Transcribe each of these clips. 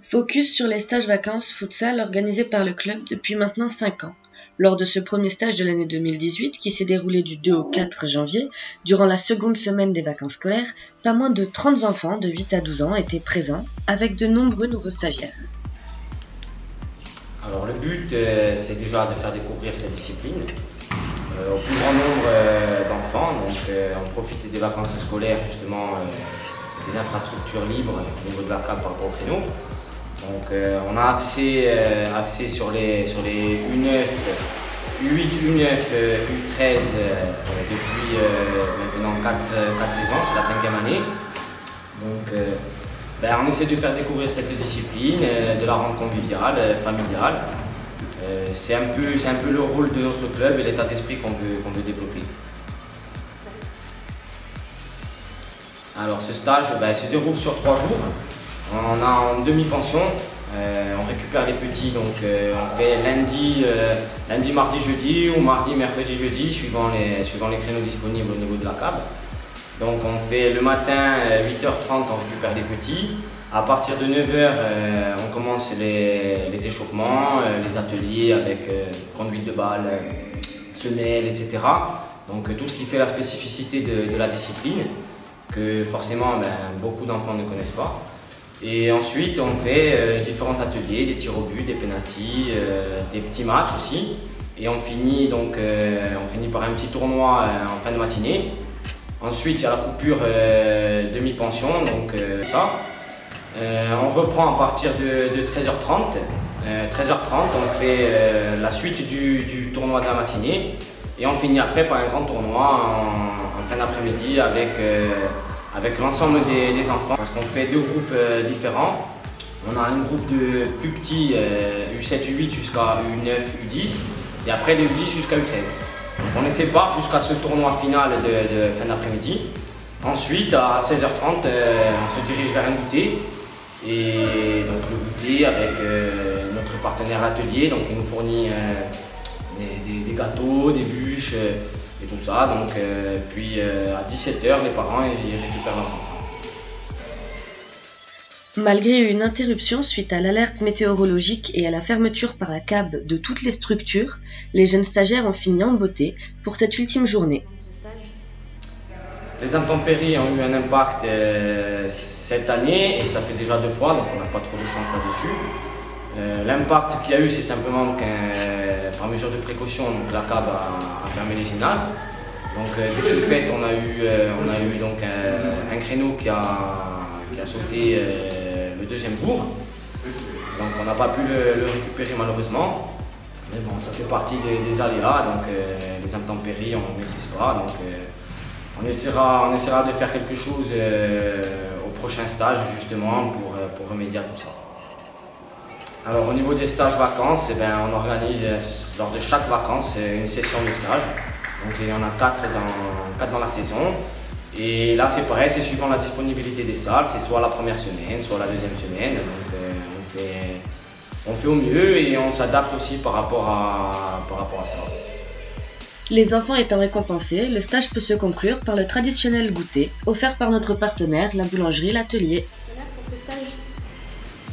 Focus sur les stages vacances futsal organisés par le club depuis maintenant 5 ans. Lors de ce premier stage de l'année 2018, qui s'est déroulé du 2 au 4 janvier, durant la seconde semaine des vacances scolaires, pas moins de 30 enfants de 8 à 12 ans étaient présents, avec de nombreux nouveaux stagiaires. Alors le but, c'est déjà de faire découvrir cette discipline au plus grand nombre d'enfants. Donc on profite des vacances scolaires, justement, des infrastructures libres au niveau de la CAB par rapport au créneau. Donc on a axé sur les U9, U8, U9, U13 depuis maintenant 4 saisons, c'est la 5e année. Donc on essaie de faire découvrir cette discipline, de la rendre conviviale, familiale. C'est un peu le rôle de notre club et l'état d'esprit qu'on veut développer. Alors ce stage se déroule sur 3 jours. On a en demi-pension, on récupère les petits, donc on fait lundi, mardi, jeudi ou mardi, mercredi, jeudi, suivant les créneaux disponibles au niveau de la CAB. Donc on fait le matin 8h30, on récupère les petits. À partir de 9h, on commence les échauffements, les ateliers avec conduite de balle, semelle, etc. Donc tout ce qui fait la spécificité de la discipline, que forcément beaucoup d'enfants ne connaissent pas. Et ensuite on fait différents ateliers, des tirs au but, des pénaltys, des petits matchs aussi. Et on finit par un petit tournoi en fin de matinée. Ensuite, il y a la coupure demi-pension, donc ça. On reprend à partir de 13h30. 13h30, on fait la suite du tournoi de la matinée. Et on finit après par un grand tournoi en fin d'après-midi avec l'ensemble des enfants. Parce qu'on fait 2 groupes différents. On a un groupe de plus petits, U7, U8 jusqu'à U9, U10. Et après de U10 jusqu'à U13. Donc on les sépare jusqu'à ce tournoi final de fin d'après-midi. Ensuite, à 16h30, on se dirige vers un goûter. Et donc le goûter avec notre partenaire l'atelier, donc il nous fournit des gâteaux, des bûches et tout ça. Donc, puis à 17h, les parents ils récupèrent leurs enfants. Malgré une interruption suite à l'alerte météorologique et à la fermeture par la CAB de toutes les structures, les jeunes stagiaires ont fini en beauté pour cette ultime journée. Les intempéries ont eu un impact cette année et ça fait déjà 2 fois, donc on n'a pas trop de chance là-dessus. L'impact qu'il y a eu, c'est simplement par mesure de précaution, donc la CAB a fermé les gymnases. Donc de ce fait, on a eu donc un créneau qui a sauté le 2e jour. Donc on n'a pas pu le récupérer malheureusement. Mais bon, ça fait partie des aléas, donc les intempéries on ne maîtrise pas. Donc on essaiera de faire quelque chose au prochain stage justement pour remédier à tout ça. Alors au niveau des stages vacances, on organise lors de chaque vacances une session de stage. Donc il y en a 4 dans la saison. Et là c'est pareil, c'est suivant la disponibilité des salles, c'est soit la première semaine, soit la 2e semaine. Donc on fait au mieux et on s'adapte aussi par rapport à ça. Les enfants étant récompensés, le stage peut se conclure par le traditionnel goûter, offert par notre partenaire, la boulangerie L'Atelier. Pour ce stage,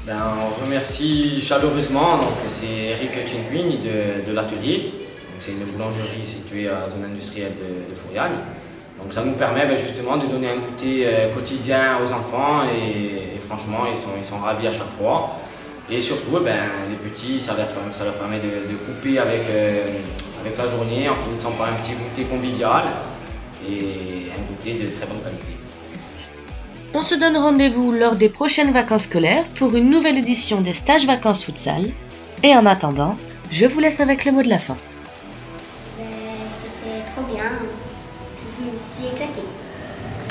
on remercie chaleureusement, donc c'est Eric Cinquini de L'Atelier. C'est une boulangerie située à la zone industrielle de Fouriane. Donc ça nous permet justement de donner un goûter quotidien aux enfants et franchement ils sont ravis à chaque fois. Et surtout les petits, ça leur permet de couper avec la journée en finissant par un petit goûter convivial et un goûter de très bonne qualité. On se donne rendez-vous lors des prochaines vacances scolaires pour une nouvelle édition des stages vacances futsal. Et en attendant, je vous laisse avec le mot de la fin. C'était trop bien. Je me suis éclatée.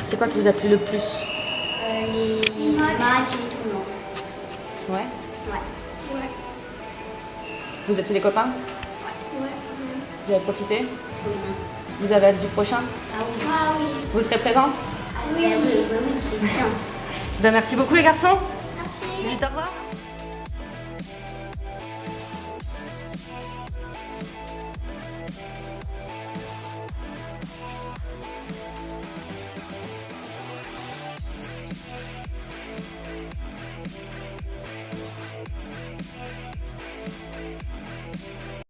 C'est quoi qui vous a plu le plus? Les matchs et les tournois. Ouais. Ouais. Vous étiez les copains? Ouais. Vous avez profité? Oui. Vous avez hâte du prochain? Ah oui. Ah oui. Vous serez présents? Oui, c'est bien. Merci beaucoup les garçons. Merci. Dites au revoir.